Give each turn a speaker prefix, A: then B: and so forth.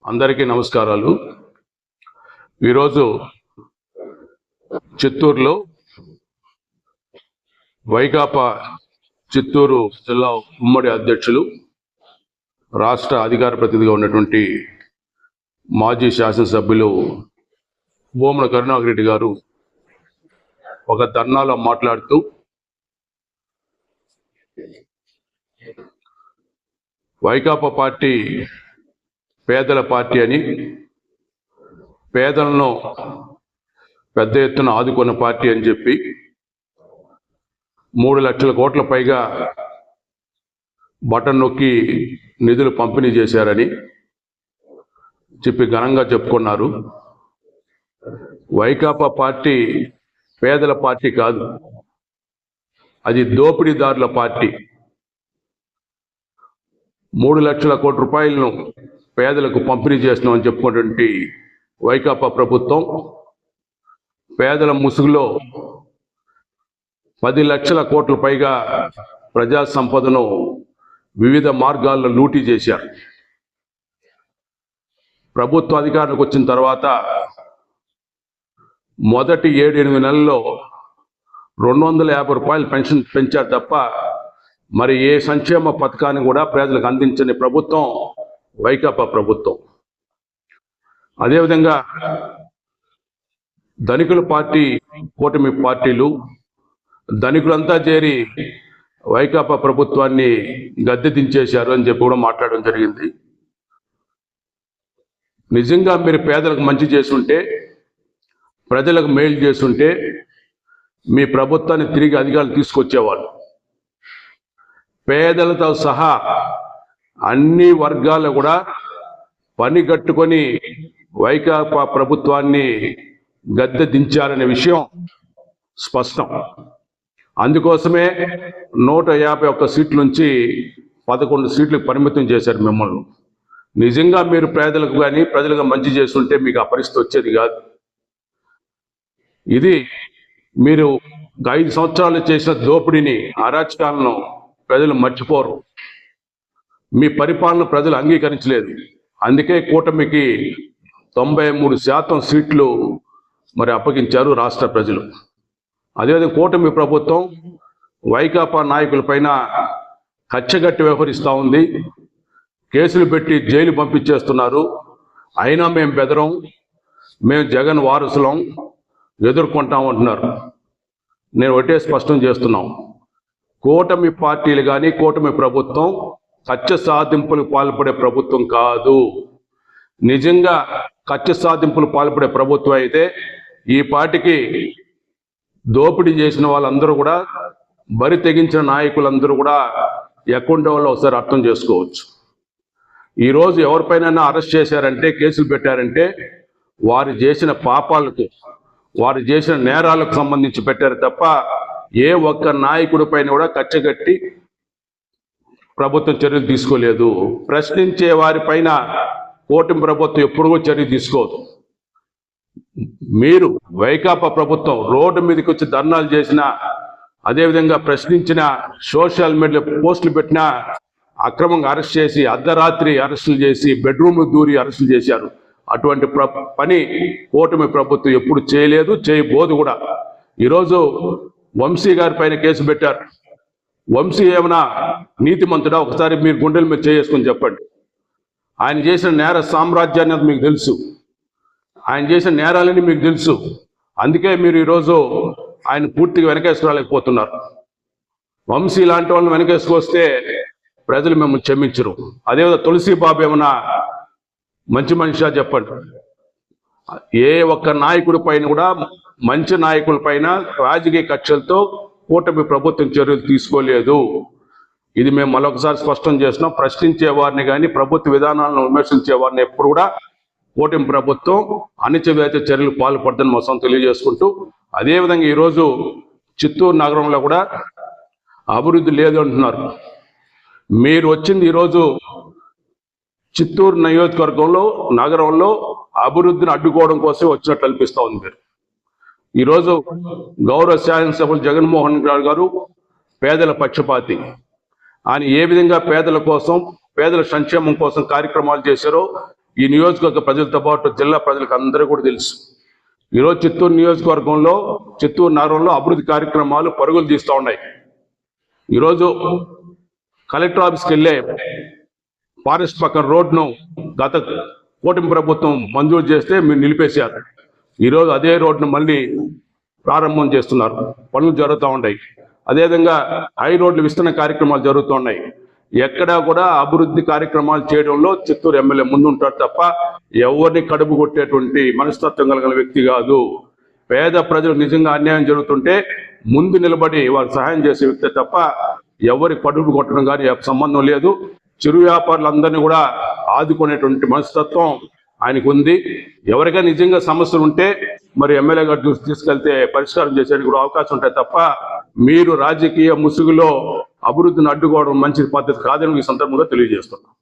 A: అందరికీ నమస్కారాలు. ఈరోజు చిత్తూరులో వైకాపా చిత్తూరు జిల్లా ఉమ్మడి అధ్యక్షులు, రాష్ట్ర అధికార ప్రతినిధిగా ఉన్నటువంటి మాజీ శాసనసభ్యులు భూమన కరుణాకర్ రెడ్డి గారు ఒక ధర్నాలో మాట్లాడుతూ వైకాపా పార్టీ పేదల పార్టీ అని, పేదలను పెద్ద ఎత్తున ఆదుకున్న పార్టీ అని చెప్పి 3 లక్షల కోట్ల పైగా బటన్ నొక్కి నిధులు పంపిణీ చేశారని చెప్పి ఘనంగా చెప్పుకున్నారు. వైకాపా పార్టీ పేదల పార్టీ కాదు, అది దోపిడీదారుల పార్టీ. 3 లక్షల కోట్ల రూపాయలను పేదలకు పంపిణీ చేస్తున్నామని చెప్పుకున్నటువంటి వైకాపా ప్రభుత్వం పేదల ముసుగులో 10 లక్షల కోట్ల పైగా ప్రజా సంపదను వివిధ మార్గాల్లో లూటీ చేశారు. ప్రభుత్వ అధికారానికి వచ్చిన తర్వాత మొదటి 7-8 నెలల్లో 250 రూపాయలు పెన్షన్ పెంచారు తప్ప మరి ఏ సంక్షేమ పథకాన్ని కూడా ప్రజలకు అందించని ప్రభుత్వం వైకాపా ప్రభుత్వం. అదేవిధంగా ధనికుల పార్టీ, కూటమి పార్టీలు, ధనికులంతా చేరి వైకాపా ప్రభుత్వాన్ని గద్దె దించేశారు అని చెప్పి కూడా మాట్లాడడం జరిగింది. నిజంగా మీరు పేదలకు మంచి చేస్తుంటే, ప్రజలకు మేలు చేస్తుంటే మీ ప్రభుత్వాన్ని తిరిగి అధికారులు తీసుకొచ్చేవాళ్ళు. పేదలతో సహా అన్ని వర్గాలు కూడా పని కట్టుకొని వైకాపా ప్రభుత్వాన్ని గద్దె దించారనే విషయం స్పష్టం. అందుకోసమే 151 సీట్ల నుంచి 11 సీట్లకు పరిమితం చేశారు మిమ్మల్ని. నిజంగా మీరు పేదలకు కానీ ప్రజలకు మంచి చేస్తుంటే మీకు ఆ పరిస్థితి వచ్చేది కాదు. ఇది మీరు 5 సంవత్సరాలు చేసిన దోపిడీని, అరాచకాలను ప్రజలు మర్చిపోరు. మీ పరిపాలన ప్రజలు అంగీకరించలేదు. అందుకే కూటమికి 93% సీట్లు మరి అప్పగించారు రాష్ట్ర ప్రజలు. అదేవిధంగా కూటమి ప్రభుత్వం వైకాపా నాయకులపైన కచ్చగట్టి వ్యవహరిస్తూ ఉంది. కేసులు పెట్టి జైలు పంపించేస్తున్నారు. అయినా మేము బెదరం, మేము జగన్ వారసులం, ఎదుర్కొంటాం అంటున్నారు. నేను ఒకటే స్పష్టం చేస్తున్నాం, కూటమి పార్టీలు కానీ కూటమి ప్రభుత్వం కక్ష సాధింపులకు పాల్పడే ప్రభుత్వం కాదు. నిజంగా కక్ష సాధింపులు పాల్పడే ప్రభుత్వం అయితే ఈ పార్టీకి దోపిడీ చేసిన వాళ్ళందరూ కూడా, బరి తెగించిన నాయకులందరూ కూడా ఎక్కడుండే వాళ్ళు ఒకసారి అర్థం చేసుకోవచ్చు. ఈరోజు ఎవరిపైన అరెస్ట్ చేశారంటే, కేసులు పెట్టారంటే వారు చేసిన పాపాలకు, వారు చేసిన నేరాలకు సంబంధించి పెట్టారు తప్ప ఏ ఒక్క నాయకుడి పైన కూడా కచ్చగట్టి ప్రభుత్వం చర్యలు తీసుకోలేదు. ప్రశ్నించే వారిపైన కూటమి ప్రభుత్వం ఎప్పుడు చర్య తీసుకోదు. మీరు వైకాపా ప్రభుత్వం రోడ్డు మీదకి వచ్చి ధర్నాలు చేసిన, అదేవిధంగా ప్రశ్నించిన, సోషల్ మీడియా పోస్టులు పెట్టినా అక్రమంగా అరెస్ట్ చేసి, అర్ధరాత్రి అరెస్టులు చేసి, బెడ్రూమ్లు దూరి అరెస్టులు చేశారు. అటువంటి పని కూటమి ప్రభుత్వం ఎప్పుడు చేయలేదు, చేయబోదు కూడా. ఈరోజు వంశీ గారి పైన కేసు పెట్టారు. వంశీ ఏమైనా నీతిమంతుడా? ఒకసారి మీరు గుండెల మీద చేసుకుని చెప్పండి. ఆయన చేసిన నేర సామ్రాజ్యాన్ని మీకు తెలుసు, ఆయన చేసిన నేరాలని మీకు తెలుసు. అందుకే మీరు ఈరోజు ఆయన పూర్తిగా వెనకేసుకోలేకపోతున్నారు. వంశీ లాంటి వాళ్ళని వెనకేసుకొస్తే ప్రజలు మిమ్మల్ని క్షమించరు. అదేవిధంగా తులసి బాబు ఏమైనా మంచి మనిషిగా చెప్పండి. ఏ ఒక్క నాయకుడి పైన కూడా, మంచి నాయకుల పైన రాజకీయ కక్షలతో కూటమి ప్రభుత్వం చర్యలు తీసుకోలేదు. ఇది మేము మరొకసారి స్పష్టం చేస్తున్నాం. ప్రశ్నించే వారిని కానీ, ప్రభుత్వ విధానాలను విమర్శించే వారిని ఎప్పుడు కూడా కూటమి ప్రభుత్వం అణచివేత చర్యలు పాల్పడదని మొత్తం తెలియజేసుకుంటూ, అదేవిధంగా ఈరోజు చిత్తూరు నగరంలో కూడా అభివృద్ధి లేదు అంటున్నారు. మీరు వచ్చింది ఈరోజు చిత్తూరు నియోజకవర్గంలో, నగరంలో అభివృద్ధిని అడ్డుకోవడం కోసం వచ్చినట్టు అనిపిస్తూ ఉంది. మీరు ఈరోజు గౌరవ శాసనసభ్యులు జగన్మోహన్ రెడ్డి గారు పేదల పక్షపాతి. ఆయన ఏ విధంగా పేదల కోసం, పేదల సంక్షేమం కోసం కార్యక్రమాలు చేశారో ఈ నియోజకవర్గ ప్రజలతో పాటు జిల్లా ప్రజలకు అందరూ కూడా తెలుసు. ఈరోజు చిత్తూరు నియోజకవర్గంలో, చిత్తూరు నగరంలో అభివృద్ధి కార్యక్రమాలు పరుగులు తీస్తూ ఉన్నాయి. ఈరోజు కలెక్టర్ ఆఫీస్కి వెళ్ళే ఫారెస్ట్ పక్కన రోడ్ను గత కూటమి ప్రభుత్వం మంజూరు చేస్తే మీరు నిలిపేశారు. ఈరోజు అదే రోడ్ను మళ్ళీ ప్రారంభం చేస్తున్నారు, పనులు జరుగుతూ ఉన్నాయి. అదేవిధంగా హై రోడ్లు విస్తరణ కార్యక్రమాలు జరుగుతున్నాయి. ఎక్కడా కూడా అభివృద్ధి కార్యక్రమాలు చేయడంలో చిత్తూరు ఎమ్మెల్యే ముందుంటారు తప్ప ఎవరిని కడుపు కొట్టేటువంటి మనస్తత్వం కలిగిన వ్యక్తి కాదు. పేద ప్రజలు నిజంగా అన్యాయం జరుగుతుంటే ముందు నిలబడి వారికి సహాయం చేసే వ్యక్తి తప్ప ఎవరి కడుపు కొట్టడం కానీ సంబంధం లేదు. చిరు వ్యాపారులందరినీ కూడా ఆదుకునేటువంటి మనస్తత్వం ఆయనకు ఉంది. ఎవరికైనా నిజంగా సమస్యలు ఉంటే మరి ఎమ్మెల్యే గారు చూసి తీసుకెళ్తే పరిష్కారం చేసేందుకు కూడా అవకాశం ఉంటాయి తప్ప మీరు రాజకీయ ముసుగులో అభివృద్ధిని అడ్డుకోవడం మంచి పద్ధతి కాదని ఈ సందర్భంగా తెలియజేస్తున్నాం.